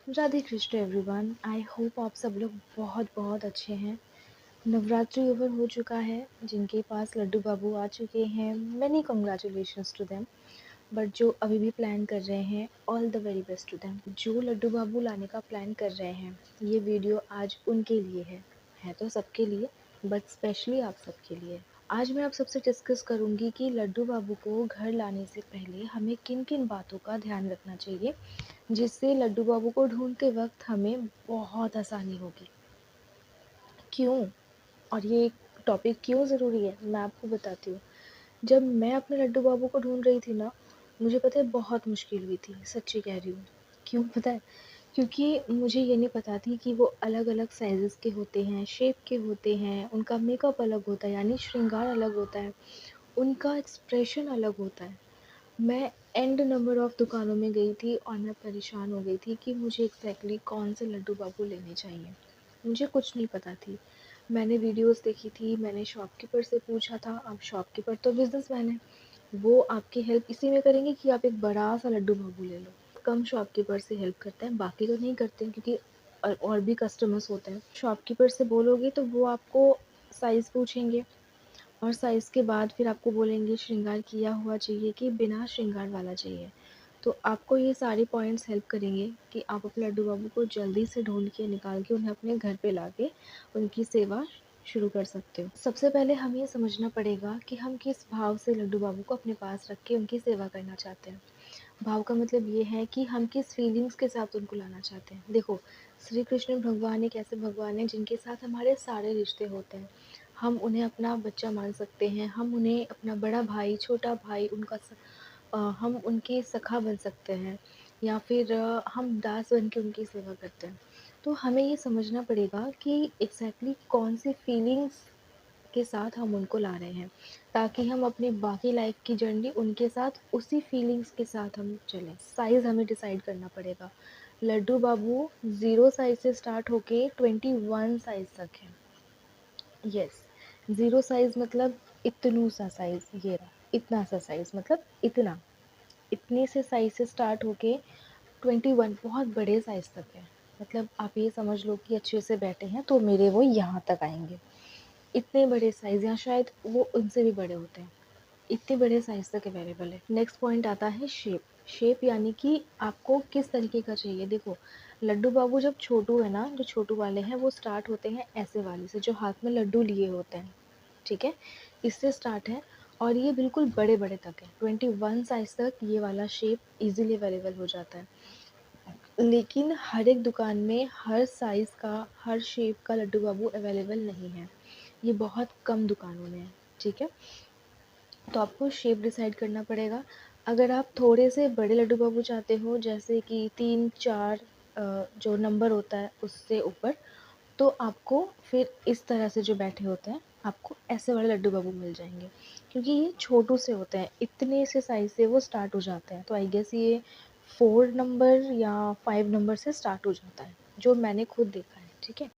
Radhe Krishna everyone. I hope आप सब लोग बहुत बहुत अच्छे हैं। नवरात्रि ओवर हो चुका है। जिनके पास लड्डू बाबू आ चुके हैं, many congratulations to them. But जो अभी भी प्लान कर रहे हैं, all the very best to them. जो लड्डू बाबू लाने का प्लान कर रहे हैं, ये वीडियो आज उनके लिए है तो सबके लिए, बट स्पेशली आप सबके लिए। आज मैं आप सबसे डिस्कस करूंगी कि लड्डू बाबू को घर लाने से पहले हमें किन किन बातों का ध्यान रखना चाहिए, जिससे लड्डू बाबू को ढूंढते वक्त हमें बहुत आसानी होगी। क्यों, और ये टॉपिक क्यों ज़रूरी है, मैं आपको बताती हूँ। जब मैं अपने लड्डू बाबू को ढूंढ रही थी ना, मुझे पता है बहुत मुश्किल हुई थी, सच्ची कह रही हूँ। क्यों पता है? क्योंकि मुझे ये नहीं पता थी कि वो अलग अलग साइज़ेस के होते हैं, शेप के होते हैं, उनका मेकअप अलग होता है, यानी श्रृंगार अलग होता है, उनका एक्सप्रेशन अलग होता है। मैं एंड नंबर ऑफ दुकानों में गई थी और मैं परेशान हो गई थी कि मुझे एग्जैक्टली कौन से लड्डू बाबू लेने चाहिए। मुझे कुछ नहीं पता थी। मैंने वीडियोस देखी थी, मैंने शॉपकीपर से पूछा था। अब शॉपकीपर तो बिजनेसमैन है, वो आपकी हेल्प इसी में करेंगे कि आप एक बड़ा सा लड्डू बाबू ले लो। कम शॉपकीपर से हेल्प करते हैं, बाकी तो नहीं करते हैं, क्योंकि और भी कस्टमर्स होते हैं। शॉपकीपर से बोलोगे तो वो आपको साइज़ पूछेंगे, और साइज़ के बाद फिर आपको बोलेंगे श्रृंगार किया हुआ चाहिए कि बिना श्रृंगार वाला चाहिए। तो आपको ये सारे पॉइंट्स हेल्प करेंगे कि आप अपने लड्डू बाबू को जल्दी से ढूंढ के निकाल के उन्हें अपने घर पे लाके उनकी सेवा शुरू कर सकते हो। सबसे पहले हमें ये समझना पड़ेगा कि हम किस भाव से लड्डू बाबू को अपने पास रख के उनकी सेवा करना चाहते हैं। भाव का मतलब ये है कि हम किस फीलिंग्स के साथ उनको लाना चाहते हैं। देखो, श्री कृष्ण भगवान एक ऐसे भगवान हैं जिनके साथ हमारे सारे रिश्ते होते हैं। हम उन्हें अपना बच्चा मान सकते हैं, हम उन्हें अपना बड़ा भाई, छोटा भाई, हम उनके सखा बन सकते हैं, या फिर हम दास बन के उनकी सेवा करते हैं। तो हमें ये समझना पड़ेगा कि एग्जैक्टली कौन सी फीलिंग्स के साथ हम उनको ला रहे हैं, ताकि हम अपनी बाकी लाइफ की जर्नी उनके साथ उसी फीलिंग्स के साथ हम चलें। साइज़ हमें डिसाइड करना पड़ेगा। लड्डू बाबू 0 साइज़ से स्टार्ट होके 21 साइज़ तक है। यस, 0 साइज़ मतलब इतनू सा साइज़, ये रहा इतना सा साइज़, मतलब इतना, इतने से साइज़ से स्टार्ट होके 21 बहुत बड़े साइज़ तक है। मतलब आप ये समझ लो कि अच्छे से बैठे हैं तो मेरे वो यहाँ तक आएंगे। इतने बड़े साइज़, या शायद वो उनसे भी बड़े होते हैं, इतने बड़े साइज़ तक अवेलेबल है। नेक्स्ट पॉइंट आता है शेप। शेप यानी कि आपको किस तरीके का चाहिए। देखो, लड्डू बाबू जब छोटू है ना, जो छोटू वाले हैं वो स्टार्ट होते हैं ऐसे वाले से, जो हाथ में लड्डू लिए होते हैं, ठीक है, इससे स्टार्ट है। और ये बिल्कुल बड़े बड़े तक है, 21 साइज़ तक ये वाला शेप इजीली अवेलेबल हो जाता है। लेकिन हर एक दुकान में हर साइज़ का, हर शेप का लड्डू बाबू अवेलेबल नहीं है, ये बहुत कम दुकानों में है, ठीक है। तो आपको शेप डिसाइड करना पड़ेगा। अगर आप थोड़े से बड़े लड्डू बाबू चाहते हो, जैसे कि 3-4 जो नंबर होता है उससे ऊपर, तो आपको फिर इस तरह से जो बैठे होते हैं, आपको ऐसे वाले लड्डू बाबू मिल जाएंगे, क्योंकि ये छोटू से होते हैं, इतने से साइज़ से वो स्टार्ट हो जाते हैं। तो आई गेस ये 4 नंबर या 5 नंबर से स्टार्ट हो जाता है, जो मैंने खुद देखा है, ठीक है।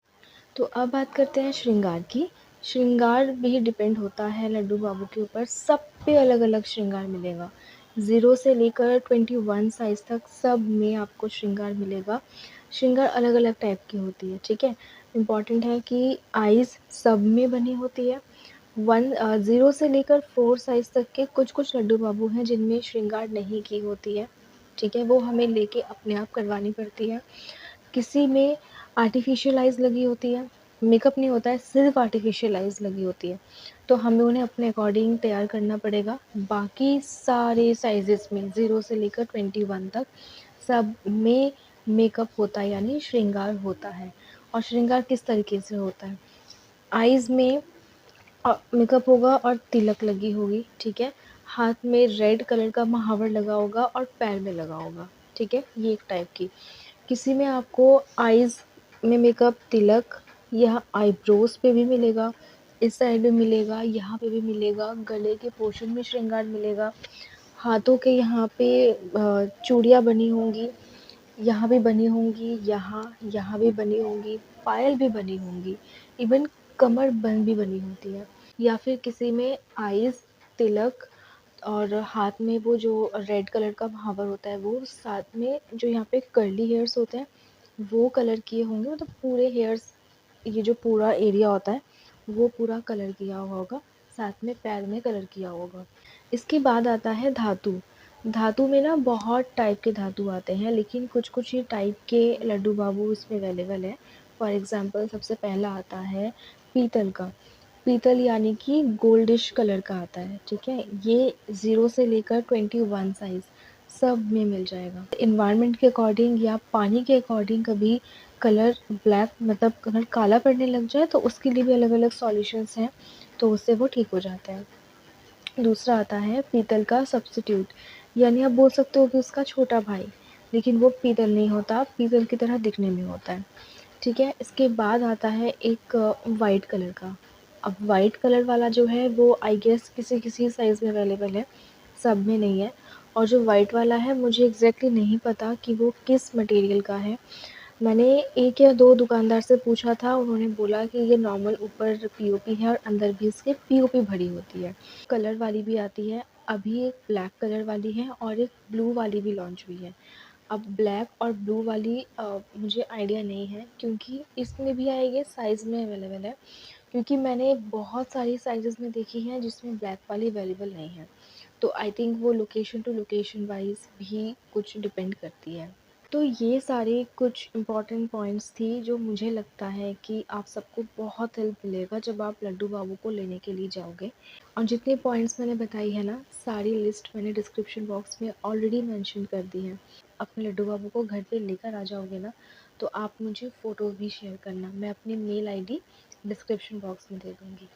तो अब बात करते हैं श्रृंगार की। श्रृंगार भी डिपेंड होता है लड्डू बाबू के ऊपर, सब पे अलग अलग श्रृंगार मिलेगा। 0 से लेकर 21 साइज़ तक सब में आपको श्रृंगार मिलेगा। श्रृंगार अलग अलग टाइप की होती है, ठीक है। इम्पॉर्टेंट है कि आइज़ सब में बनी होती है। 0 से लेकर 4 साइज़ तक के कुछ कुछ लड्डू बाबू हैं जिनमें श्रृंगार नहीं की होती है, ठीक है, वो हमें लेके अपने आप करवानी पड़ती है। किसी में आर्टिफिशियल आइज़ लगी होती है, मेकअप नहीं होता है, सिर्फ आर्टिफिशियल आइज़ लगी होती है, तो हमें उन्हें अपने अकॉर्डिंग तैयार करना पड़ेगा। बाकी सारे साइज़ेस में 0 से लेकर 21 तक सब में मेकअप होता है, यानी श्रृंगार होता है। और श्रृंगार किस तरीके से होता है? आइज़ में मेकअप होगा और तिलक लगी होगी, ठीक है। हाथ में रेड कलर का महावर लगा होगा और पैर में लगा होगा, ठीक है, ये एक टाइप की। किसी में आपको आइज़ में मेकअप, तिलक, या आईब्रोज पे भी मिलेगा, इस साइड भी मिलेगा, यहाँ पे भी मिलेगा, गले के पोर्शन में श्रृंगार मिलेगा, हाथों के यहाँ पे चूड़ियाँ बनी होंगी, यहाँ भी बनी होंगी, यहाँ भी बनी होंगी, पायल भी बनी होंगी, इवन कमर बंद भी बनी होती है। या फिर किसी में आइज़, तिलक, और हाथ में वो जो रेड कलर का महावर होता है वो, साथ में जो यहाँ पे कर्ली हेयर्स होते हैं, वो कलर किए होंगे, मतलब पूरे हेयर्स, ये जो पूरा एरिया होता है वो पूरा कलर किया हुआ होगा, साथ में पैर में कलर किया होगा। इसके बाद आता है धातु। धातु में ना बहुत टाइप के धातु आते हैं, लेकिन कुछ कुछ ही टाइप के लड्डू बाबू इसमें अवेलेबल है। फॉर एग्जांपल सबसे पहला आता है पीतल का। पीतल यानी कि गोल्डिश कलर का आता है, ठीक है। ये 0 से लेकर 21 साइज़ सब में मिल जाएगा। एनवायरनमेंट के अकॉर्डिंग या पानी के अकॉर्डिंग कभी कलर ब्लैक, मतलब कलर काला पड़ने लग जाए तो उसके लिए भी अलग अलग सॉल्यूशंस हैं, तो उससे वो ठीक हो जाता है। दूसरा आता है पीतल का सब्स्टिट्यूट, यानी आप बोल सकते हो कि उसका छोटा भाई, लेकिन वो पीतल नहीं होता, पीतल की तरह दिखने में होता है, ठीक है। इसके बाद आता है एक वाइट कलर का। अब वाइट कलर वाला जो है वो आई गेस किसी किसी साइज़ में अवेलेबल है, सब में नहीं है। और जो वाइट वाला है मुझे एग्जैक्टली नहीं पता कि वो किस मटेरियल का है। मैंने 1 या 2 दुकानदार से पूछा था, उन्होंने बोला कि ये नॉर्मल ऊपर पीओपी है और अंदर भी इसके पीओपी भरी होती है। कलर वाली भी आती है, अभी एक ब्लैक कलर वाली है और एक ब्लू वाली भी लॉन्च हुई है। अब ब्लैक और ब्लू वाली मुझे आइडिया नहीं है, क्योंकि इसमें भी आएगी साइज़ में अवेलेबल है, क्योंकि मैंने बहुत सारी साइज़ेस में देखी हैं जिसमें ब्लैक वाली अवेलेबल नहीं है। तो आई थिंक वो लोकेशन टू लोकेशन वाइज़ भी कुछ डिपेंड करती है। तो ये सारे कुछ इम्पोर्टेंट पॉइंट्स थी जो मुझे लगता है कि आप सबको बहुत हेल्प मिलेगा जब आप लड्डू बाबू को लेने के लिए जाओगे। और जितने पॉइंट्स मैंने बताई है ना, सारी लिस्ट मैंने डिस्क्रिप्शन बॉक्स में ऑलरेडी मेंशन कर दी है। अपने लड्डू बाबू को घर पे लेकर आ जाओगे ना, तो आप मुझे फ़ोटो भी शेयर करना, मैं अपनी मेल आईडी डिस्क्रिप्शन बॉक्स में दे दूँगी।